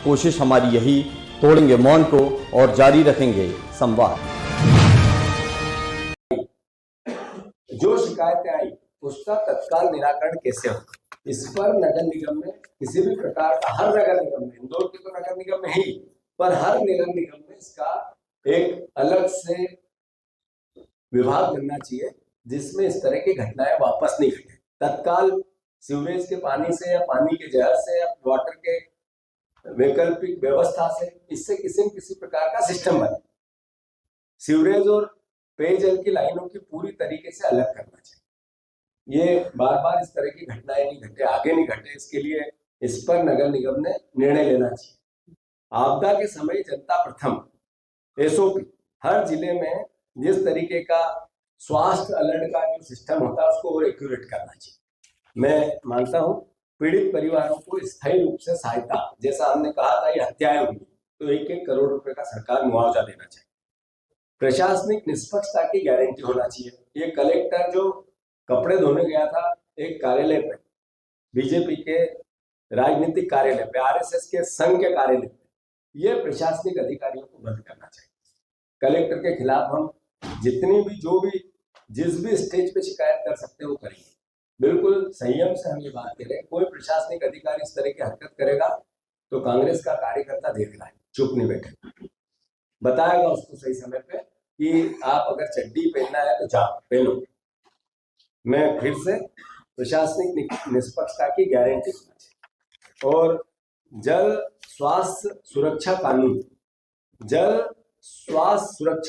कोशिश हमारी यही, तोड़ेंगे मौन को और जारी रखेंगे संवाद। जो शिकायतें आई उसका तत्काल निराकरण कैसे हो, इस पर नगर निगम में किसी भी प्रकार का, हर नगर निगम में, इंदौर के तो नगर निगम में ही, पर हर नगर निगम में इसका एक अलग से विभाग बनना चाहिए जिसमें इस तरह की घटनाएं वापस नहीं घटे। तत्काल सीवरेज के पानी से या पानी के जहर से या वाटर के वैकल्पिक व्यवस्था से इससे किसी प्रकार का सिस्टम बने। सीवरेज और पेयजल की लाइनों की पूरी तरीके से अलग करना चाहिए। ये बार बार इस तरह की घटनाएं नहीं घटे, आगे नहीं घटे, इसके लिए इस पर नगर निगम ने निर्णय लेना चाहिए। आपदा के समय जनता प्रथम एसओपी हर जिले में जिस तरीके का स्वास्थ्य अलर्ट का जो सिस्टम होता है उसको और एक्यूरेट करना चाहिए। मैं मानता हूँ पीड़ित परिवारों को स्थायी रूप से सहायता, जैसा हमने कहा था ये हत्याएं हुई तो 1-1 करोड़ रुपए का सरकार मुआवजा देना चाहिए। प्रशासनिक निष्पक्षता की गारंटी होना चाहिए। ये कलेक्टर जो कपड़े धोने गया था एक कार्यालय पे, बीजेपी के राजनीतिक कार्यालय पे, आरएसएस के संघ के कार्यालय पे, ये प्रशासनिक अधिकारियों को बंद करना चाहिए। कलेक्टर के खिलाफ हम जितनी भी जिस भी स्टेज पे शिकायत कर सकते हैं वो करेंगे। बिल्कुल संयम से हम ये बात करें, कोई प्रशासनिक अधिकारी इस तरह की हरकत करेगा तो कांग्रेस का कार्यकर्ता देख रहा है, चुप नहीं बैठे, बताएगा उसको सही समय पे कि आप अगर चड्डी पहनना है तो जा पहनो। मैं फिर से प्रशासनिक निष्पक्षता की गारंटी देना चाहिए। और जल स्वास्थ्य सुरक्षा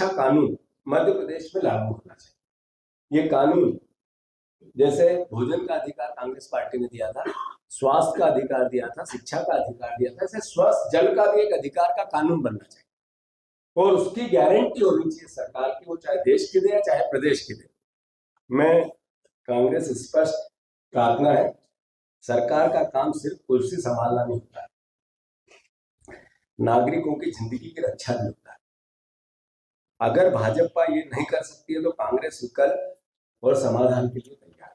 कानून मध्य प्रदेश में लागू होना चाहिए। ये कानून जैसे भोजन का अधिकार कांग्रेस पार्टी ने दिया था, स्वास्थ्य का अधिकार दिया था, शिक्षा का अधिकार दिया था, ऐसे स्वस्थ जल का भी एक अधिकार का कानून बनना चाहिए और उसकी गारंटी होनी चाहिए सरकार की, वो चाहे देश की दे या चाहे प्रदेश की दे। मैं कांग्रेस स्पष्ट प्रार्थना है, सरकार का काम सिर्फ कुर्सी संभालना नहीं होता है, नागरिकों की जिंदगी की रक्षा भी होता है। अगर भाजपा ये नहीं कर सकती है तो कांग्रेस विकल्प और समाधान के लिए तैयार है।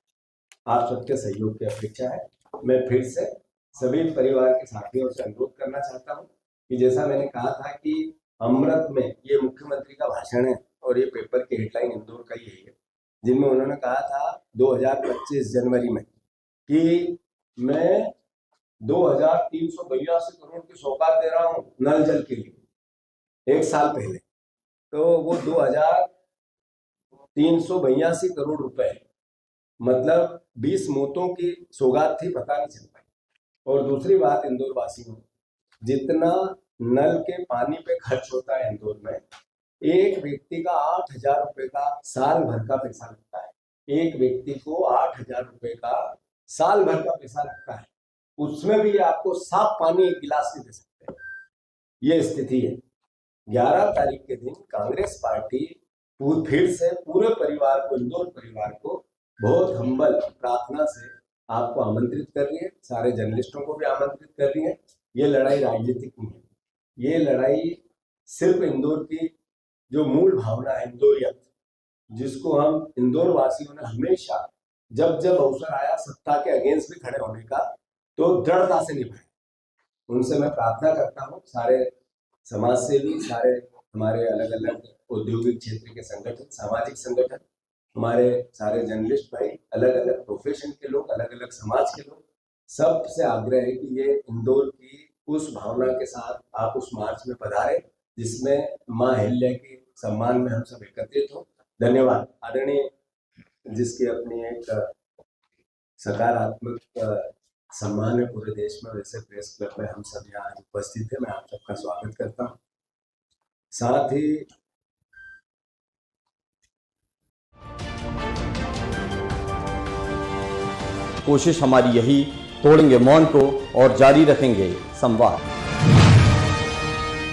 आप सबके सहयोग की अपेक्षा है। मैं फिर से सभी परिवार के साथियों से अनुरोध करना चाहता हूँ कि जैसा मैंने कहा था कि अमृत में ये मुख्यमंत्री का भाषण है और ये पेपर की हेडलाइन इंदौर का ही है, जिनमें उन्होंने कहा था 2025 जनवरी में कि मैं 2382 करोड़ की सौगात दे रहा हूँ नल जल के लिए। एक साल पहले तो वो 2382 करोड़ रुपए, मतलब 20 मौतों की सौगात थी, पता नहीं चल पाई। और दूसरी बात, इंदौर वासियों, जितना नल के पानी पे खर्च होता है इंदौर में, एक व्यक्ति का 8,000 रुपए का साल भर का पैसा लगता है। एक व्यक्ति को 8,000 रुपए का साल भर का पैसा लगता है, उसमें भी आपको साफ पानी एक गिलास नहीं दे सकते। ये स्थिति है। 11 तारीख के दिन कांग्रेस पार्टी फिर से पूरे परिवार को, इंदौर परिवार को बहुत हम्बल प्रार्थना से आपको आमंत्रित कर रही है, सारे जर्नलिस्टों को भी आमंत्रित कर रही है। ये लड़ाई राजनीतिक नहीं है, ये लड़ाई सिर्फ इंदौर की जो मूल भावना है, इंदौरियत, जिसको हम इंदौर वासियों ने हमेशा जब अवसर आया सत्ता के अगेंस्ट भी खड़े होने का तो दृढ़ता से निभाया। उनसे मैं प्रार्थना करता हूँ, सारे समाज सेवी, सारे हमारे अलग अलग औद्योगिक क्षेत्र के संगठन, सामाजिक संगठन, हमारे सारे जर्नलिस्ट भाई, अलग अलग प्रोफेशन के लोग, अलग अलग समाज के लोग, सबसे आग्रह है कि ये इंदौर की उस भावना के साथ आप उस मार्च में पधारे जिसमें माँ अहिल्या के सम्मान में हम सब एकत्रित हो। धन्यवाद। आदरणीय, जिसकी अपनी एक सकारात्मक सम्मान है पूरे देश में, वैसे प्रेस क्लब में हम सब यहाँ उपस्थित है, मैं आप सबका स्वागत करता हूँ। साथ ही कोशिश हमारी यही, तोड़ेंगे मौन को और जारी रखेंगे संवाद।